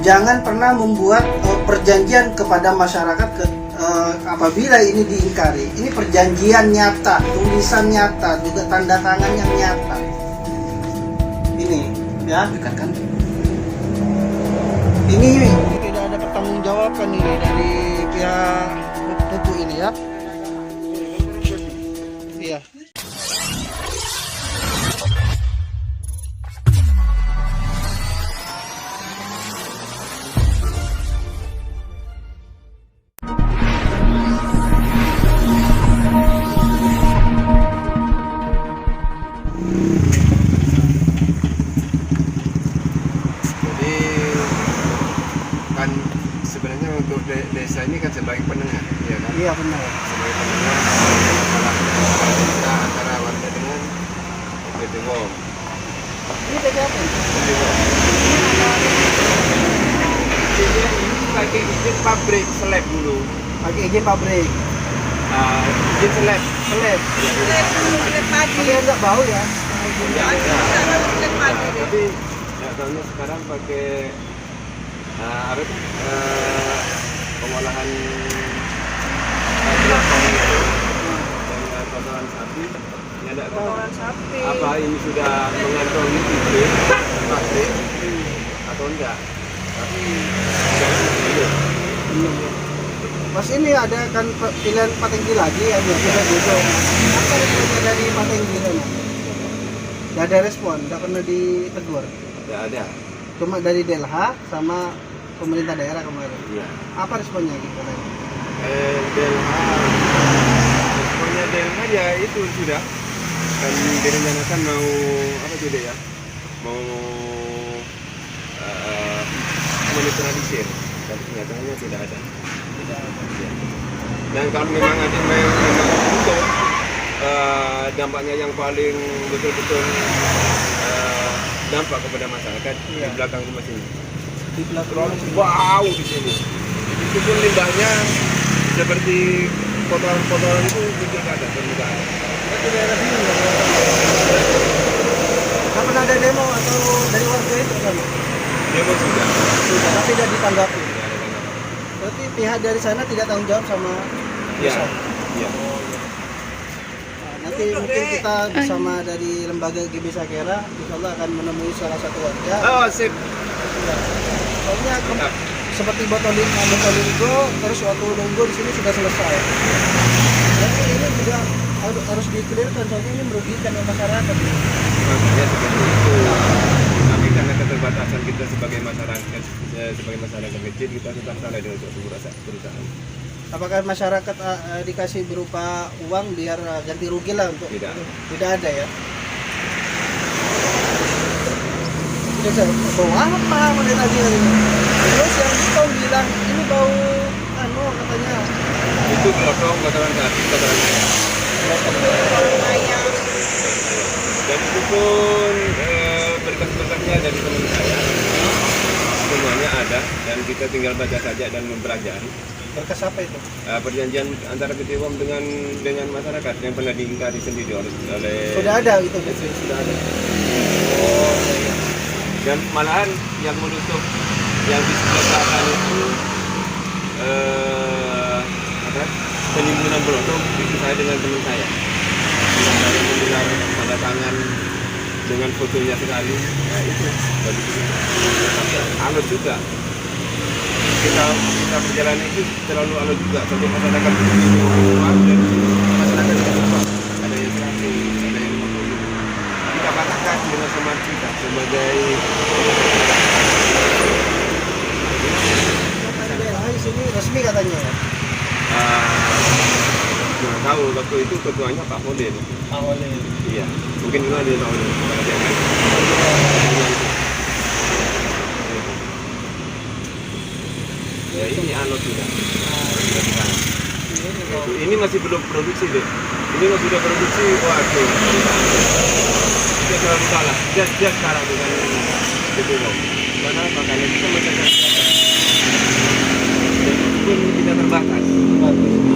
jangan pernah membuat perjanjian kepada masyarakat apabila ini diingkari. Ini perjanjian nyata, tulisan nyata, juga tanda tangan yang nyata. Ini, ya. Ini tidak ada pertanggungjawaban ini dari pihak Putu ini, ya. Iya. Sebenarnya untuk desa ini kan sebagai penengah, ya kan? Iya, benar. Sebagai penengah masalah desa antara warga dengan PT WOM. Ini PT apa? Ini pakai izin pabrik slab dulu. Pakai izin pabrik. Izin slab. Slab. Tapi enggak bau ya? Tapi nggak tahunya sekarang pakai pengolahan belakang itu dengan kotoran sapi. Tidak tahu apa ini sudah mengantongi izin pabrik atau enggak. Tapi belum. Mas, ini ada kan pilihan patenggi lagi ya, sudah besok. Apa responnya dari patenggi sana? Tidak ada respon, tidak pernah ditegur. tidak ada. Cuma dari Delha sama pemerintah daerah kemarin. Iya. Apa responnya gitu? Responnya Delha ya itu sudah kan direncanakan mau apa tidak ya? Mau menetralisir, tapi kenyataannya tidak ada. Tidak ada. Ya. Dan kalau memang ada memang untuk dampaknya yang paling betul-betul dampak kepada masyarakat di belakang rumah sini. Di belakang Terlalu bau di sini. Itu pun limbahnya seperti kotoran-kotoran itu muncul ke atas permukaan. Nggak pernah ada demo atau dari warga itu kan? Demo sudah. Tapi tidak ditanggapi. Tidak ada tanggapan. Berarti pihak dari sana tidak tanggung jawab sama Iya. desa. Iya. Nanti mungkin kita bersama dari lembaga GB Sakera, insya Allah akan menemui salah satu warga. Oh, sip. Ya. Soalnya seperti Botoligo, terus waktu nunggu di sini sudah selesai. Jadi ini juga harus dikelirkan, soalnya ini merugikan masyarakat. Makanya seperti itu. Tapi karena keterbatasan kita sebagai masyarakat kecil, kita tetap salah dengan suatu perusahaan. Apakah masyarakat dikasih berupa uang biar ganti rugi lah untuk? Tidak ada ya. Bau apa mana tadi hari ini? Terus yang Tom bilang ini bau katanya. Itu kotoran sapi, kotoran ayam. Dan itu pun berkas-berkasnya dari teman saya. Semuanya ada dan kita tinggal baca saja dan mempelajari. Berkas apa itu? Perjanjian antara PT WOM dengan masyarakat yang pernah diingkari sendiri oleh sudah ada itu sudah ada. Oh iya. Dan malahan yang menutup yang di sebelah belakang itu penimbunan berotong itu saya dengan teman saya. Saya mendengar tanda tangan dengan fotonya sekali. Itu bagi kita. Tapi alot juga. Kita perjalanan itu terlalu alot juga sampai masyarakat itu keluar dan masyarakat itu keluar. Ada yang 100, ada yang 50. Kita katakan dengan semangat kita sebagai di sini resmi katanya ya. Nggak tahu waktu itu ketuanya Pak Model. Pak Model. Iya, mungkin juga dia tahu nih. Ya ini alot sudah. Ini masih belum produksi deh. Ini masih sudah produksi, waduh. Kita terlalu salah. Dia sekarang dengan itu loh. Karena makanya kita menjaga dan pun tidak terbatas.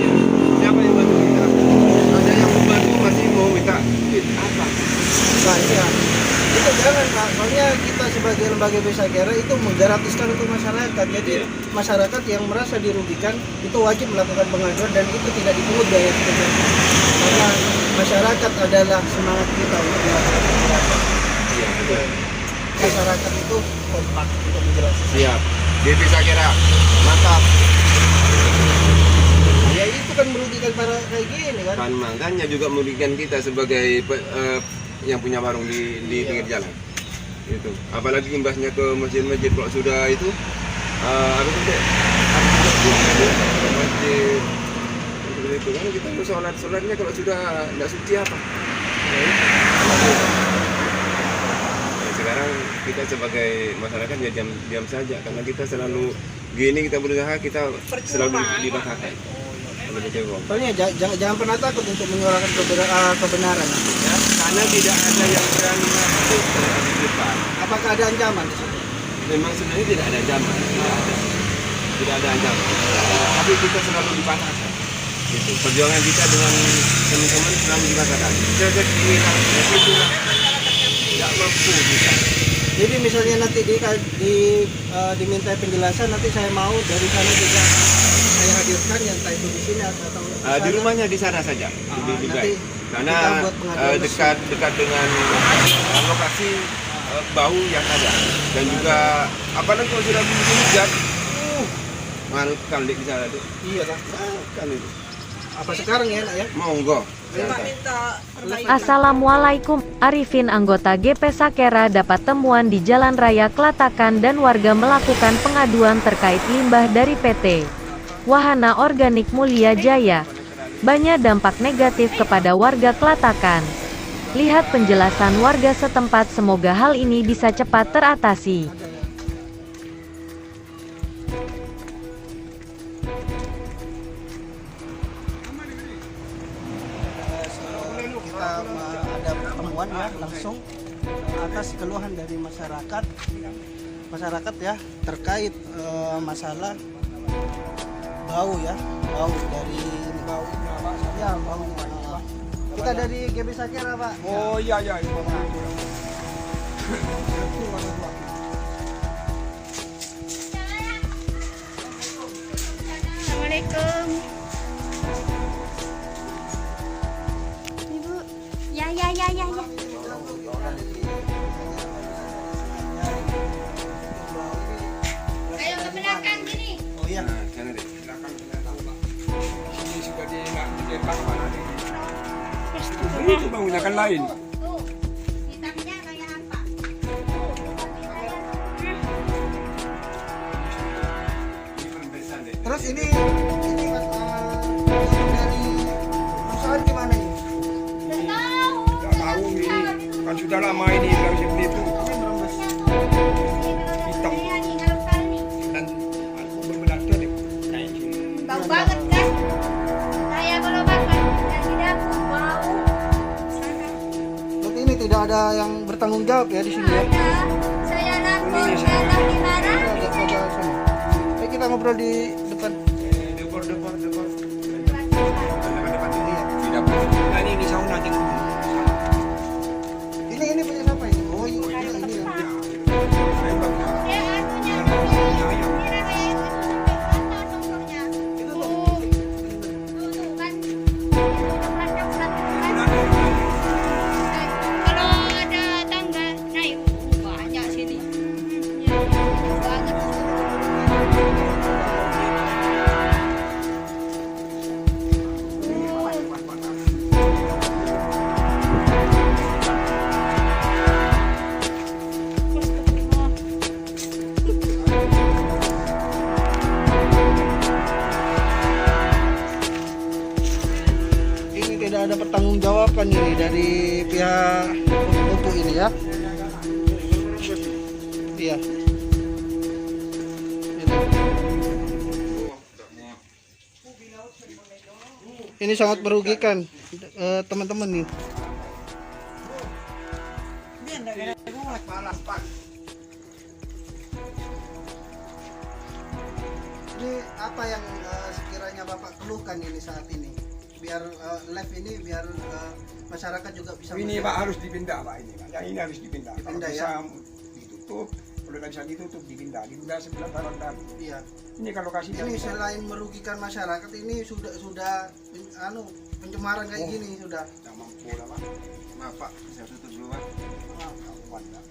Ya. Siapa yang bantu kita? Ada yang membantu masih mau minta apa? Nah, iya. Itu jangan Pak, soalnya kita sebagai lembaga Pak GB Sakera itu menggratiskan untuk masyarakat. Jadi masyarakat yang merasa dirugikan itu wajib melakukan pengaduan dan itu tidak dipungut biaya sebesar. Karena masyarakat adalah semangat kita untuk melakukan pengaduan. Iya, betul. Masyarakat itu kompak untuk menjelaskan. Siap. GB Sakera, mantap. Ya itu kan merugikan para kayak gini kan. Kan makanya juga merugikan kita sebagai yang punya warung di pinggir jalan. Itu. Apalagi imbasnya ke masjid-masjid kalau sudah itu apa itu deh? Ke masjid. Seperti itu kan kita mau sholatnya kalau sudah tidak suci apa? Ya, sekarang kita sebagai masyarakat ya diam saja karena kita selalu gini kita berusaha kita selalu dibanggakan. Soalnya jangan pernah takut untuk menyuarakan kebenaran. Ya, karena tidak ada yang berani masuk di depan. Apakah ada ancaman di situ? Memang sebenarnya tidak ada ancaman, tidak ada ancaman. Tapi kita selalu dipatahkan. Gitu. Perjuangan kita dengan teman-teman selalu dipatahkan. Jadi inilah itulah tidak mampu kita. Jadi misalnya nanti diminta penjelasan, nanti saya mau dari sana juga saya hadirkan yang entah itu di sini atau Di rumahnya di sana saja, lebih baik. Karena dekat dengan lokasi bau yang ada dan juga apalagi kalau sudah hujan, manut kali di sana tuh. Iya kan? Kan itu. Apa sekarang ya, Nak ya? Monggo. Assalamualaikum, Arifin anggota GP Sakera dapat temuan di Jalan Raya Kelatakan dan warga melakukan pengaduan terkait limbah dari PT Wahana Organik Mulia Jaya. Banyak dampak negatif kepada warga Kelatakan. Lihat penjelasan warga setempat, semoga hal ini bisa cepat teratasi. Kita ada pertemuan ya langsung atas keluhan dari masyarakat ya terkait masalah bau dari bau ya bau. Kita dari GB Sakera, Pak. Oh iya. Assalamualaikum. Ibu. Ya. Ayo ke belakang gini. Oh iya. Nah, sana deh. Ini sudah diletak mana nih? Itu bangunan kan lain. Tuh. Hitamnya kayak apa? Terus ini dari perusahaan gimana ini? Tidak tahu ini kan sudah lama ini bilang seperti itu hitam dan aku berbenarnya deh. Bau banget kan? Saya kalau makan dan tidak bau. Berarti ini tidak ada yang bertanggung jawab ya di sini ya? Saya lapor dalam dimarah. Ayo kita ngobrol di depan. Depor. Tidak boleh. Nah, ini sauna tinggal. Ini punya siapa ini? Oh ini ya. Saya bilang, Dia anunya kira kayak itu songkoknya. Tuh kan. Kalau ada tangga naik banyak sini. Banget. Ini tidak ada pertanggungjawaban ini dari pihak pupuk ini ya. Iya. Ini sangat merugikan teman-teman nih. Jadi apa yang sekiranya Bapak keluhkan ini saat ini? Biar live ini biar masyarakat juga bisa ini melihat. Pak harus dipindah Pak ini. Yang ini harus dipindah. Kalau Dipindah, bisa ya? ditutup, kalau udah bisa ditutup dipindah sebelah barat dan Iya. ini kalau kasih Ini selain merugikan masyarakat, ini sudah pencemaran kayak Oh. gini sudah. tidak mampu lah Pak. Maaf Pak, saya tutup dulu Pak. Kawan lah.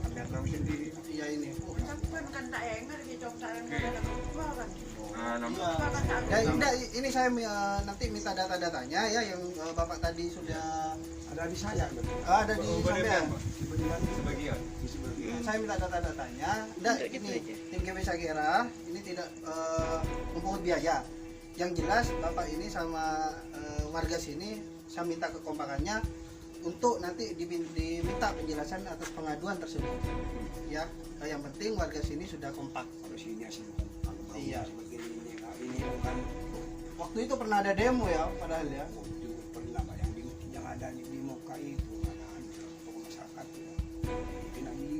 Anda tahu sendiri. Iya ini. kan tak yang ngerti cok saya ada kan. Nomor Ya, enggak, ini saya nanti minta data-datanya ya yang Bapak tadi sudah Ada di saya betul. ada di boleh sampean. Pak. Sebagian. Saya minta data-datanya. Enggak, ini tim GB Sakera ini tidak mempungut biaya. Yang jelas Bapak ini sama warga sini saya minta kekompakannya untuk nanti diminta penjelasan atas pengaduan tersebut. Ya, yang penting warga sini sudah kompak. Kalau sini asli kalau bau Iya. seperti ini bukan Waktu itu pernah ada demo ya, padahal ya. waktu pernah Pak yang ada di muka itu ada tokoh masyarakat itu. Tidak ini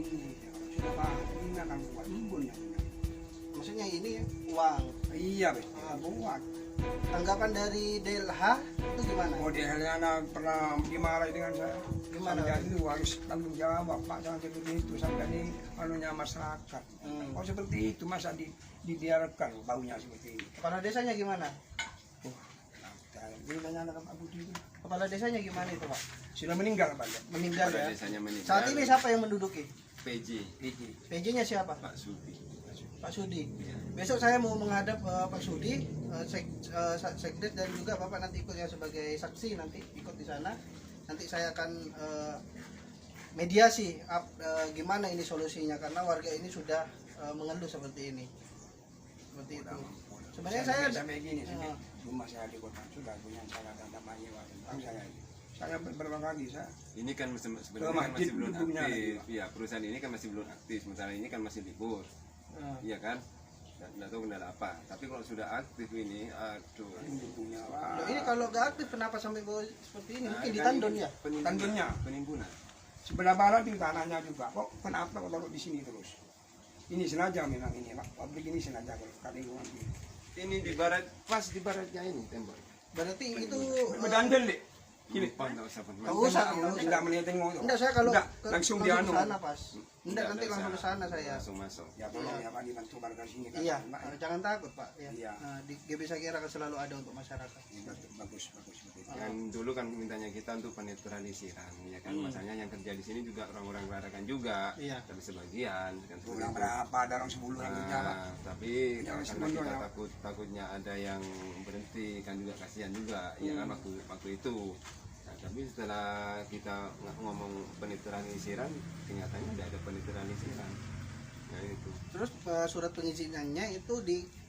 sudah Pak ini akan buat imbun yang ini. Maksudnya ini uang. Iya betul. Buat. Tanggapan dari DLH itu gimana? Modelnya anak pernah dimarahi dengan saya. Gimana? Sampai itu harus tanggung jawab Pak, jangan seperti itu sampai di anunya masyarakat. Oh seperti itu masa dibiarkan baunya seperti itu. Kepala desanya gimana? Jadi tanya anak Pak Budi itu Kepala desanya gimana itu Pak? sudah meninggal Pak ya. Meninggal Pada ya? desanya meninggal. Saat ini siapa yang menduduki? PJ PJ-nya siapa? Pak Sudi. Pak Sudi. Besok saya mau menghadap Pak Sudi, Sekdes dan juga Bapak nanti ikut ya sebagai saksi nanti ikut di sana. Nanti saya akan mediasi gimana ini solusinya karena warga ini sudah mengeluh seperti ini. Seperti itu. Sebenarnya saya sampai gini sini Ah. rumah saya di kota sudah punya saya ada banyak tentang saya beberapa kali saya Ini kan sebenarnya Rumah kan masih di- belum duduknya aktif. lagi, Iya, perusahaan ini kan masih belum aktif. Sementara ini kan masih libur. Iya kan? Nggak tahu kendala apa. Tapi kalau sudah aktif ini, aduh. punya Loh, ini kalau nggak aktif kenapa sampai bawa seperti ini? Mungkin Nah, ditandon ya? Tandonnya. Penimbunan. sebelah barat di tanahnya juga kok kenapa kok taruh di sini terus ini sengaja memang ini Pak pabrik ini sengaja kalau lingkungan ini Ini di barat, pas di baratnya ini tembok. Berarti itu bedandel deh gini Lupa, nggak usah Pak. Nggak usah, nggak usah. tidak melihat tengok enggak saya kalau Enggak, langsung dia ke anu sana pas. Enggak nanti langsung ke sana saya. Langsung masuk. ya tolong ya Pak dibantu warga sini kan Iya, Pak, jangan takut Pak ya. Iya. Nah, di GB Sakera akan selalu ada untuk masyarakat. bagus seperti itu. Yang dulu kan mintanya kita untuk penetralisiran, ya kan. Masanya yang kerja di sini juga orang-orang Klarakan juga, Iya. tapi sebagian kan seperti Udah itu. berapa ada orang 10 yang kerja Pak Nah, tapi Yang karena sebelumnya, kita ya. takutnya ada yang berhenti kan juga kasihan juga ya kan waktu itu. Nah, tapi setelah kita ngomong penetralisiran kenyataannya tidak ada penetralisiran. Nah itu. Terus surat pengizinannya itu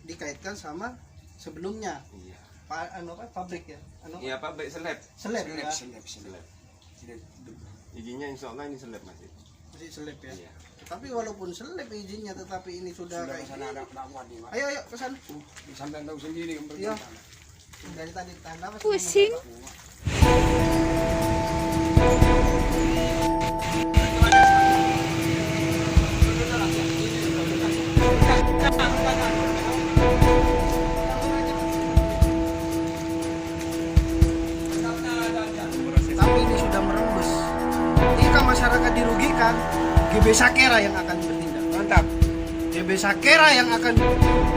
dikaitkan sama sebelumnya Iya. pabrik ya. Iya pabrik seleb. Seleb ya. Seleb. Izinnya insya Allah ini seleb masih. Masih seleb ya. Iya. Tapi walaupun seleb izinnya tetapi ini sudah sudah kayak sana ada dakwah nih Pak Ayo ke sana. sampai tahu sendiri yang Iya. berkaitan Dari tadi tanda apa? Pusing. Tapi ini sudah merembes. Jika masyarakat dirugikan, GB Sakera yang akan bertindak. mantap GB Sakera yang akan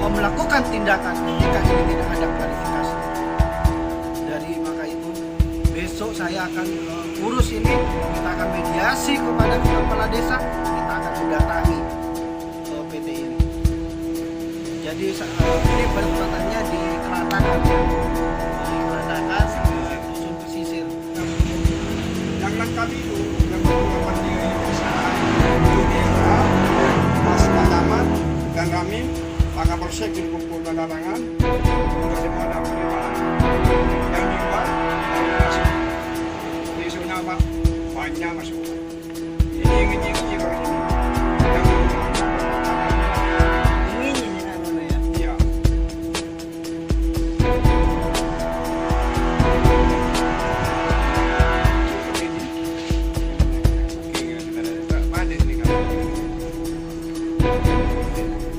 melakukan tindakan jika ini tidak ada klarifikasi. Dari maka itu besok saya akan urus ini, kita akan mediasi kepada kepala desa, kita akan mendatangi PT ini. Jadi ini penempatannya di Kelatakan ya. Di Kelatakan dusun pesisir. yang lengkap itu yang beberapa di desa Judera Mas Kataman dan kami Pak Kapolsek dikumpul tanda tangan untuk semua ada penerimaan yang di luar masuk besoknya Pak banyak masuk ini ngiji kalau ini Ini ya. iya Padat nih kalau.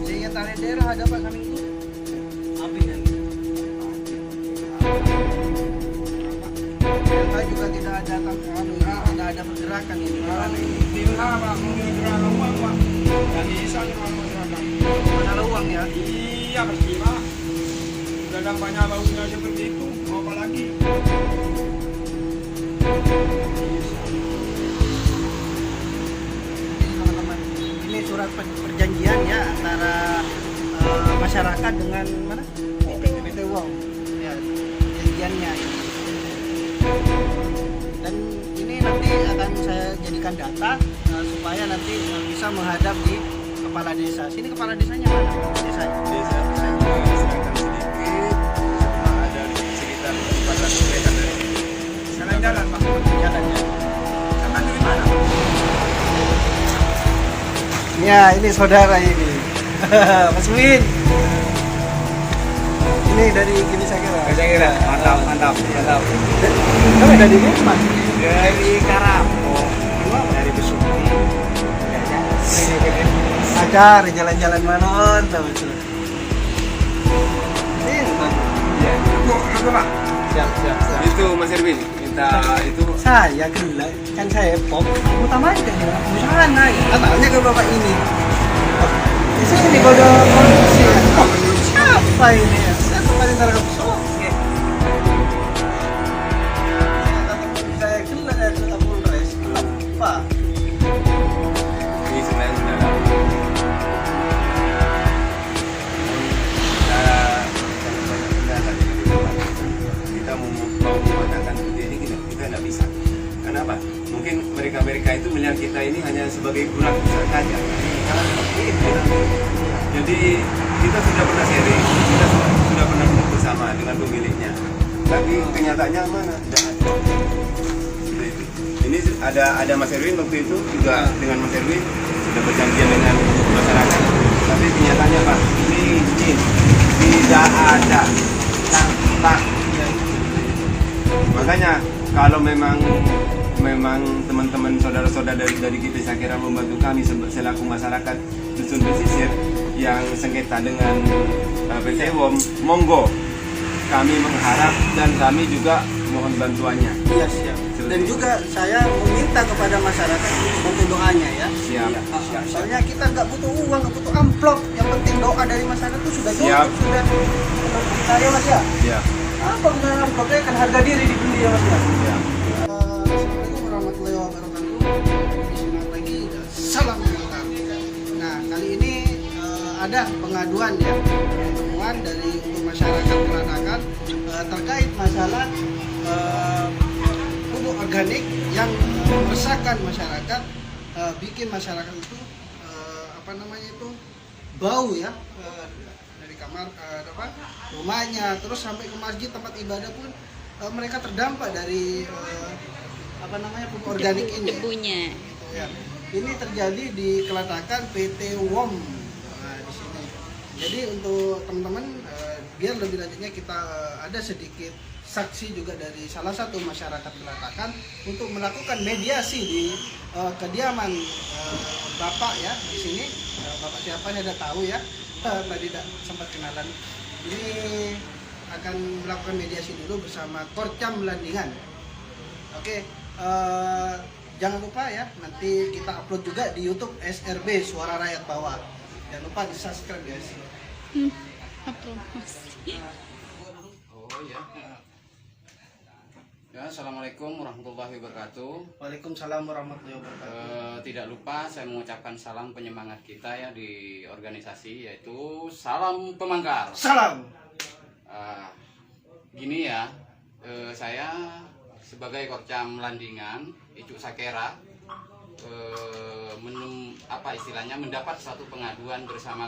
Sehingga tali daerah ada Pak kami itu. Api kan. Kita juga tidak ada tidak ada pergerakan ini. Bila Pak mengira uang Pak nggak bisa dengan masyarakat. Mana ada uang ya? Iya pastilah. Udah dampaknya baunya seperti itu, mau apa lagi? Teman-teman, ini surat perjanjian ya antara masyarakat dengan mana? PT WOM. Ya, perjanjiannya. Dan ini nanti akan saya jadikan data supaya nanti bisa menghadap di kepala desa. Sini kepala desanya mana? Desanya. Desa selatan sedikit, ada di sekitar 400 meter dari sini. Jalan-jalan Pak. Jalannya. Emang dari mana? Ya, ini saudara ini. Mas Win. Ini dari gini saya kira. Mantap, mantap, mantap. Kamu dari mana? Dari Karapok, dari Besuki. Acar jalan-jalan manon tahu itu. Ini Aku Pak. siap. Itu Mas Erwin, minta itu. Saya gila, kan saya pop. Utama aja ya, usahaan naik. Katanya ke bapak ini. Di sini kode korupsi ya. Siapa ini ya? Saya kembali terhadap Oke. Saya gila ya ke Kapolres. Apa? Ini sebenarnya sudah kita mau mengatakan ini kita tidak bisa. Kenapa? Mungkin mereka itu melihat kita ini hanya sebagai kurang besar saja. Jadi kita sudah pernah sharing, kita sudah pernah duduk bersama dengan pemiliknya. Tapi kenyataannya mana? Tidak ada. Ini ada Mas Erwin waktu itu juga dengan Mas Erwin sudah berjanjian dengan masyarakat. Tapi kenyataannya Pak, ini tidak ada tampak. Makanya kalau memang teman-teman saudara-saudara dari kita saya kira membantu kami selaku masyarakat dusun pesisir yang sengketa dengan PT WOM, monggo kami mengharap dan kami juga mohon bantuannya. Iya siap. Dan juga saya meminta kepada masyarakat untuk doanya ya. Siap. Soalnya kita nggak butuh uang, nggak butuh amplop. Yang penting doa dari masyarakat itu sudah Siap. cukup, sudah saya mas ya. Ya. Apa dengan amplopnya kan harga diri dibeli ya mas ya. Ya. Assalamualaikum warahmatullahi wabarakatuh. Selamat pagi dan salam kenal. Nah kali ini ada pengaduan ya, temuan dari untuk masyarakat Kelanakan terkait masalah pupuk organik yang meresahkan masyarakat, bikin masyarakat itu bau ya, dari kamar rumahnya terus sampai ke masjid tempat ibadah pun mereka terdampak dari pupuk organik ini. Debunya. Ya. Ini terjadi di Kelatakan PT WOM di sini. Jadi untuk teman-teman biar lebih lanjutnya kita ada sedikit saksi juga dari salah satu masyarakat Kelatakan untuk melakukan mediasi di kediaman Bapak ya di sini. Bapak siapa saya udah tahu ya. Tadi tidak sempat kenalan. Ini akan melakukan mediasi dulu bersama Korcam Landingan. Oke, jangan lupa ya, nanti kita upload juga di YouTube SRB Suara Rakyat Bawah. Jangan lupa di subscribe guys. Oh ya. Ya, assalamualaikum warahmatullahi wabarakatuh. Waalaikumsalam warahmatullahi wabarakatuh. Tidak lupa saya mengucapkan salam penyemangat kita ya di organisasi, yaitu salam pemangkar. Salam. Gini ya, saya sebagai Korcam Landingan Icuk Sakera mendapat suatu pengaduan bersama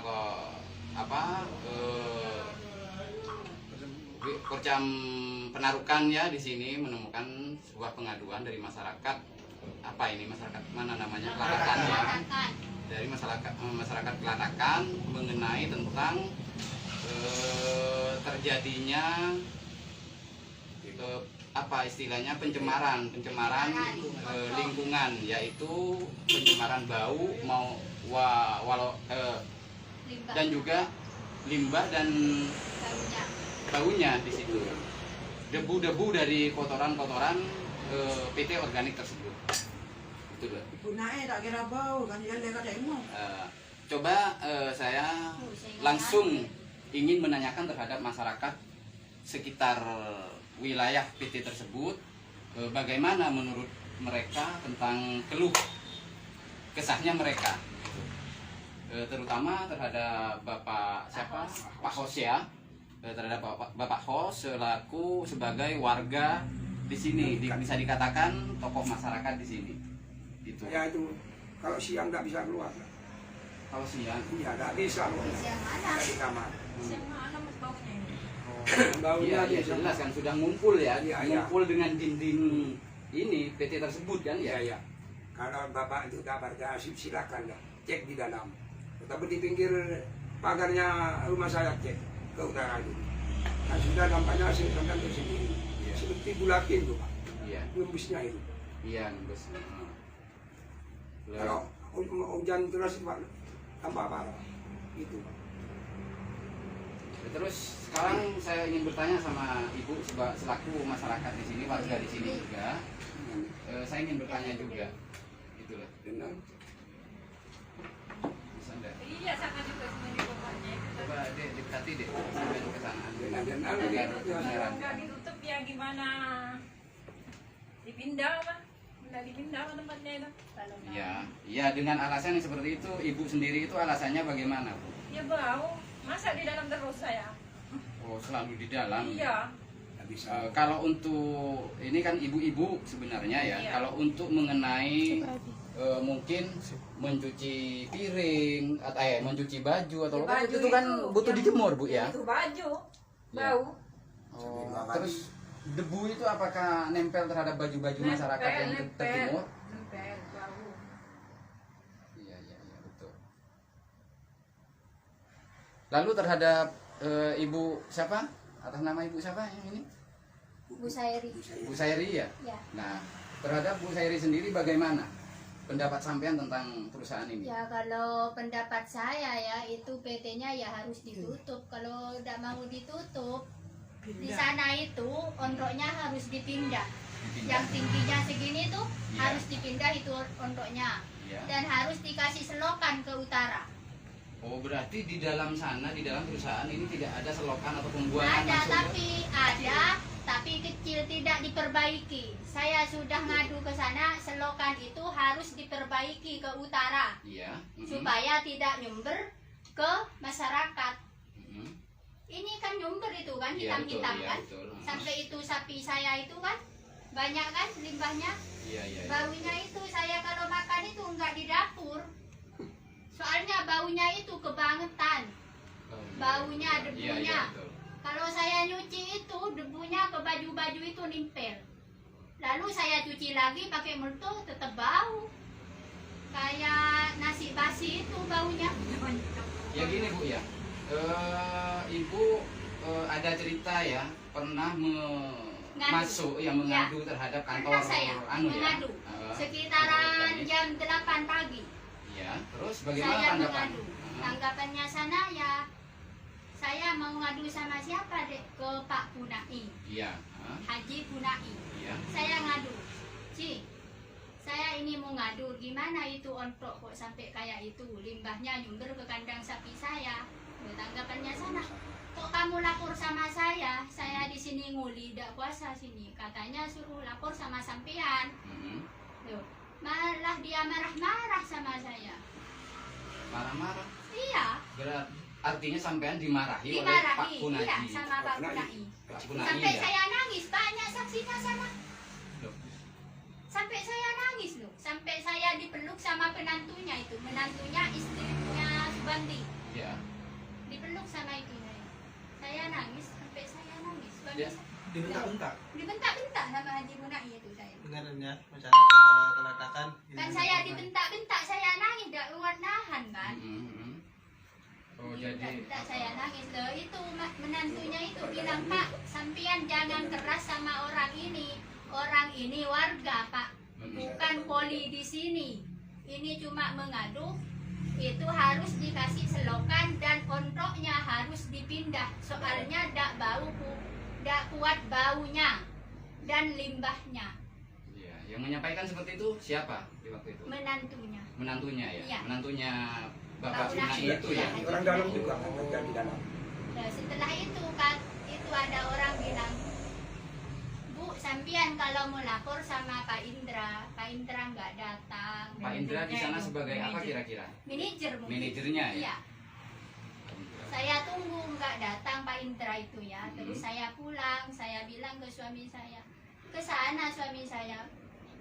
Korcam Penarukan ya, di sini menemukan sebuah pengaduan dari masyarakat masyarakat mana namanya Kelatakan ya, dari masyarakat Kelatakan mengenai tentang terjadinya pencemaran lingkungan, yaitu pencemaran bau dan juga limbah dan baunya di situ, debu-debu dari kotoran PT organik tersebut. Betul. Punai tak kira bau kan dia lihat ada ilmu. Coba saya langsung ingin menanyakan terhadap masyarakat sekitar wilayah PT tersebut, bagaimana menurut mereka tentang keluh kesahnya mereka, terutama terhadap Bapak siapa, Pak Hos ya, terhadap Bapak Hos selaku sebagai warga di sini, bisa dikatakan tokoh masyarakat di sini. Itu. Ya itu kalau siang nggak bisa keluar. Kalau siang, Iya nggak bisa keluar. Siang mana? Di kamar. Siang mana mas baunya ini? Baunya iya dia jelas kan sudah ngumpul ya, Iya, ngumpul dengan dinding ini PT tersebut kan Iya, ya. iya. Kalau Bapak itu kabar kasih silakan lah, cek di dalam. Tapi di pinggir pagarnya rumah saya cek ke utara itu. Nah, sudah nampaknya hasil kandang tersendiri. Iya. Seperti bulakin tuh Pak, Iya, gembusnya itu. iya nembus. Kalau hujan terus Pak, tambah parah. Itu Pak. Terus sekarang saya ingin bertanya sama Ibu selaku masyarakat di sini, warga di sini juga. Saya ingin bertanya juga. Itulah. Benar. Bisa enggak? Iya sama juga sebenarnya bapaknya. Coba dekati deh sampai ke sana. Benar. Beneran. Nggak ditutup ya gimana? Dipindah apa? Nggak dipindah apa tempatnya itu? Iya, iya dengan alasan yang seperti itu, Ibu sendiri itu alasannya bagaimana, Bu? Ya bau. Masa di dalam terus saya? Oh, selalu di dalam. Iya. Nggak bisa. Kalau untuk ini kan ibu-ibu sebenarnya ya. Iya. Kalau untuk mengenai mungkin mencuci piring atau mencuci baju atau Ya, apa baju itu kan itu butuh yang- dijemur Bu ya. Itu baju. Iya. Bau. Oh, terus debu itu apakah nempel terhadap baju-baju masyarakat yang terjemur? Nempel. Bau. Iya betul. Lalu terhadap ibu siapa? Atas nama ibu siapa yang ini? Bu Sairi. Bu Sairi ya? Ya. Nah, terhadap Bu Sairi sendiri bagaimana pendapat sampean tentang perusahaan ini? Ya kalau pendapat saya ya itu PT-nya ya harus ditutup. Kalau tidak mau ditutup di sana itu ondoknya harus dipindah. Dipindah? Yang tingginya segini tuh Iya. harus dipindah itu ondoknya Iya. dan harus dikasih selokan ke utara. Oh, berarti di dalam sana, di dalam perusahaan ini tidak ada selokan atau pembuangan Ada langsung? tapi kecil tidak diperbaiki. Saya sudah ngadu ke sana, selokan itu harus diperbaiki ke utara Iya. supaya tidak nyumber ke masyarakat. Mhm. Ini kan nyumber itu kan Iya, hitam-hitam betul, iya, kan. betul. Sampai itu sapi saya itu kan banyak kan limbahnya. Iya. Baunya itu saya kalau makan itu enggak di dapur. Soalnya baunya itu kebangetan. Oh, Baunya, iya, debunya. Iya, betul. Kalau saya nyuci itu debunya ke baju-baju itu nimpel. Lalu saya cuci lagi pakai molto tetap bau. Kayak nasi basi itu baunya. Ya gini Bu ya, Ibu ada cerita ya pernah masuk yang mengadu terhadap kantor Pernah saya mengadu. Sekitaran jam 8 pagi. Ya, terus bagaimana Saya tanggapan? mengadu. Tanggapannya sana ya saya mau ngadu sama siapa dek? Ke Pak Punai, Iya, Haji Punai. iya. Saya ngadu, Ci, saya ini mau ngadu, gimana itu ontok kok sampai kayak itu, limbahnya nyumber ke kandang sapi saya. Tanggapannya sana, kok kamu lapor sama saya di sini nguli, tidak puasa sini, katanya suruh lapor sama sampean. Mhm. Loh, malah dia marah-marah sama saya. Marah-marah. Iya, Artinya sampean dimarahi oleh Pak dimarahi, Punaji. iya sama Pak Punai. Pak Punaji Sampai ya. saya nangis, banyak saksinya sana. Loh, Sampai saya nangis loh, sampai saya dipeluk sama penantunya itu, menantunya istrinya Subandi, ya. dipeluk sama ibunya. Saya nangis, sampai saya nangis. Ya. Dibentak-bentak Dibentak-bentak sama Haji Munai itu saya. dengarannya masyarakat kelatakan. Kan saya dibentak-bentak, saya nangis, tidak kuat nahan kan. Mhm. Oh, jadi Dibentak saya nangis loh, itu menantunya itu bilang, Pak, sampean jangan keras sama orang ini. Orang ini warga, Pak, bukan poli di sini. Ini cuma mengadu, itu harus dikasih selokan dan ontoknya harus dipindah. Soalnya tidak kuat baunya dan limbahnya. Iya. Yang menyampaikan seperti itu siapa di waktu itu? Menantunya. Menantunya ya. Iya. Menantunya Bapak Pak Cina Unai. itu ya. Orang dalam juga kan kerja di dalam. Nah, setelah itu kan itu ada orang bilang, Bu, sampian kalau mau lapor sama Pak Indra nggak datang. Pak Indra di sana sebagai apa kira-kira? Manajer mungkin. Manajernya ya? Iya. Saya tunggu nggak datang Pak Indra itu ya. Terus saya pulang, saya bilang ke suami saya, ke sana suami saya,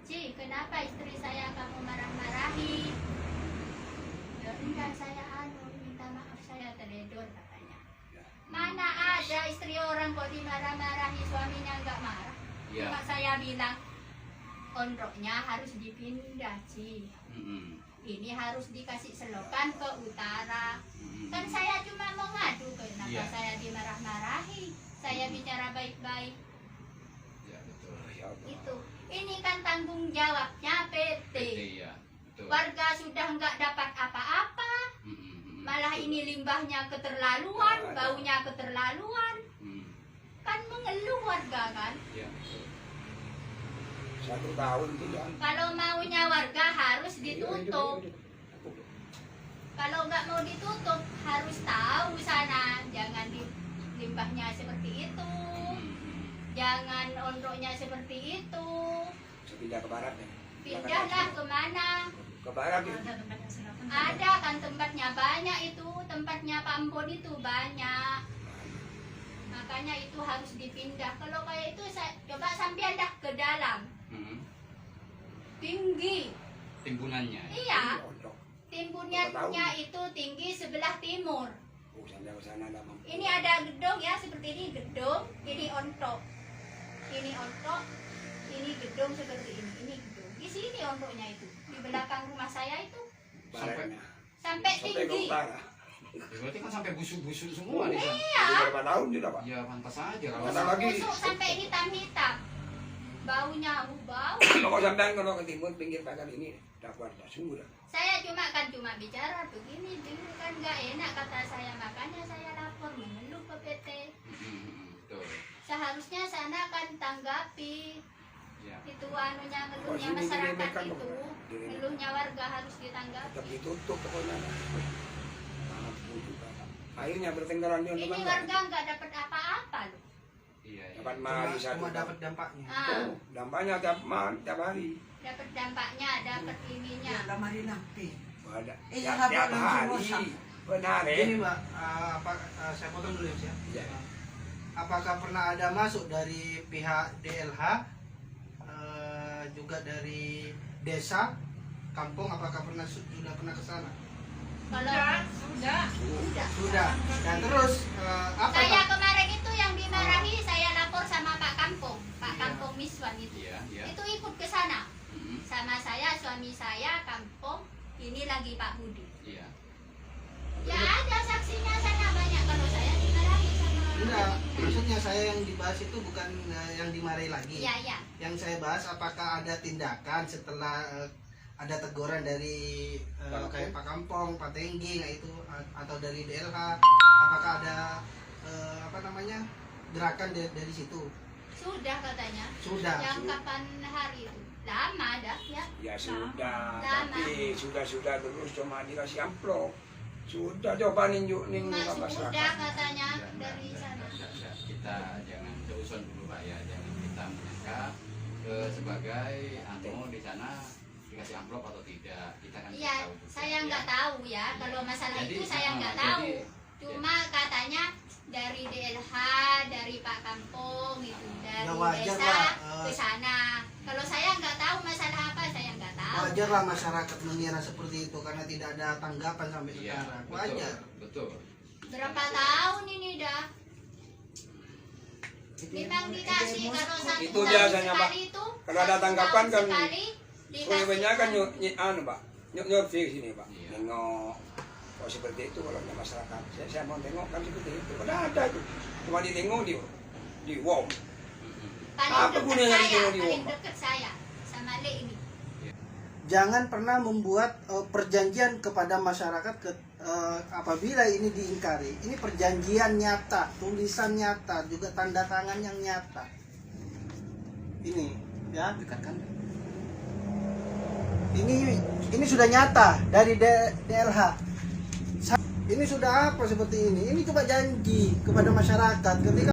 Ci, kenapa istri saya kamu marah-marahi? Ya enggak, saya minta maaf, saya teledor katanya. Mana ada istri orang kok dimarah-marahi, suaminya nggak marah. Iya. Cuma saya bilang, ondoknya harus dipindah, Ci. Ini harus dikasih selokan ke utara. Kan saya cuma mau ngadu, kenapa Iya. saya dimarah-marahi? Saya bicara baik-baik. Ya betul. Itu. Ini kan tanggung jawabnya PT. Iya, betul. Warga sudah nggak dapat apa-apa. Malah ini limbahnya keterlaluan, baunya keterlaluan. Kan mengeluh warga kan. Iya, betul. 1 tahun tidak. Kalau maunya warga harus ditutup. Kalau nggak mau ditutup harus tahu sana, jangan limbahnya seperti itu, jangan ondoknya seperti itu. Pindah ke barat ya. Pindahlah kemana? Ke barat ya. Ada kan tempatnya banyak itu, tempatnya Pak Ambon itu banyak. Makanya itu harus dipindah. Kalau kayak itu coba sampean dah ke dalam. Tinggi. Timbunannya. Iya. Timbunannya itu tinggi sebelah timur. Oh, sampai ke sana ada mampu. Ini ada gedung ya, seperti ini gedung, ini ontok. Ini ontok, ini gedung seperti ini gedung. Di sini ontoknya itu, di belakang rumah saya itu Baratnya. sampai Sampai ke tinggi. utara. Berarti kan sampai busuk-busuk semua di sana. Iya, Berapa tahun sudah, Pak? Ya pantas aja kalau Ada lagi. busuk sampai hitam-hitam. Baunya bau. Kalau sampean kalau ke timur pinggir pagar ini dapat sungguh dah. Saya cuma bicara begini dulu kan nggak enak kata saya, makanya saya lapor mengeluh ke PT. Betul. Seharusnya sana kan tanggapi. Ya. Itu anunya ngeluhnya Oh, sini masyarakat diremehkan itu, dong. Diremehkan. ngeluhnya warga harus ditanggapi. Tetap ditutup pokoknya. Mampu juga. Akhirnya bertengkaran di Ini warga nggak dapat apa-apa loh. Iya. dapat Cuma, mari satu. cuma dapat dampaknya. Ah, Dampaknya tiap hari. dapat dampaknya, dapat ininya. Lamari napi. Ada. Iya, Tiap langsung hari. WhatsApp. Benar ya. Ini Mbak, saya potong dulu ya. Iya. Apakah pernah ada masuk dari pihak DLH, juga dari desa, kampung, apakah sudah pernah ke sana? Kalau Sudah. Sudah. Dan terus apa saya Pak? kemarin itu yang dimarahi, saya lapor sama Pak Kampung, Pak Kampung Miswan itu. Iya, iya. Itu ikut ke sana. Sama saya, suami saya, Kampung, ini lagi Pak Budi. Iya. Ya ada saksinya sana banyak, kalau saya dimarahi sama Enggak, maksudnya saya yang dibahas itu bukan yang dimarahi lagi. Iya, iya. Yang saya bahas apakah ada tindakan setelah ada teguran dari kayak Pak Kampong, Pak Tenggi, nah itu atau dari DLH, apakah ada gerakan dari situ? Sudah katanya. Sudah. Yang kapan hari itu? Lama dah ya. Ya sudah, Lama. tapi sudah terus cuma dikasih amplop. Sudah coba ninjuk Mas sama sudah masyarakat. katanya Ya, dari sana. kita jangan seuson dulu Pak ya, jangan kita menyangka sebagai di sana dikasih amplop atau tidak, kita kan Iya, tahu juga, saya ya. nggak tahu ya. Kalau masalah Jadi, itu saya nggak jadi, tahu. Cuma katanya dari DLH, dari Pak Kampung itu, dari Ya, wajar desa lah, ke sana. Kalau saya nggak tahu masalah apa, saya nggak tahu. Wajarlah masyarakat mengira seperti itu karena tidak ada tanggapan sampai Iya, sekarang. betul, Wajar. betul. Berapa tahun ini dah? Memang dikasih kalau satu Itu tahun biasanya, Pak. sekali itu. Kalau ada satu tanggapan tahun kan, sekali dikasih Kebanyakan kan kan. Pak, nyurvei sini Pak, Iya. nengok. Kalau seperti itu kalau ada masyarakat, saya mau tengok kan seperti itu. Kalau ada itu, cuma ditengok di wow. Paling Apa dekat gunanya saya, ditengok di paling rumah? dekat saya sama Le ini. Jangan pernah membuat perjanjian kepada masyarakat apabila ini diingkari. Ini perjanjian nyata, tulisan nyata, juga tanda tangan yang nyata. Ini, ya. Dekatkan. Ini sudah nyata dari DLH. Ini sudah apa seperti ini? Ini cuma janji kepada masyarakat ketika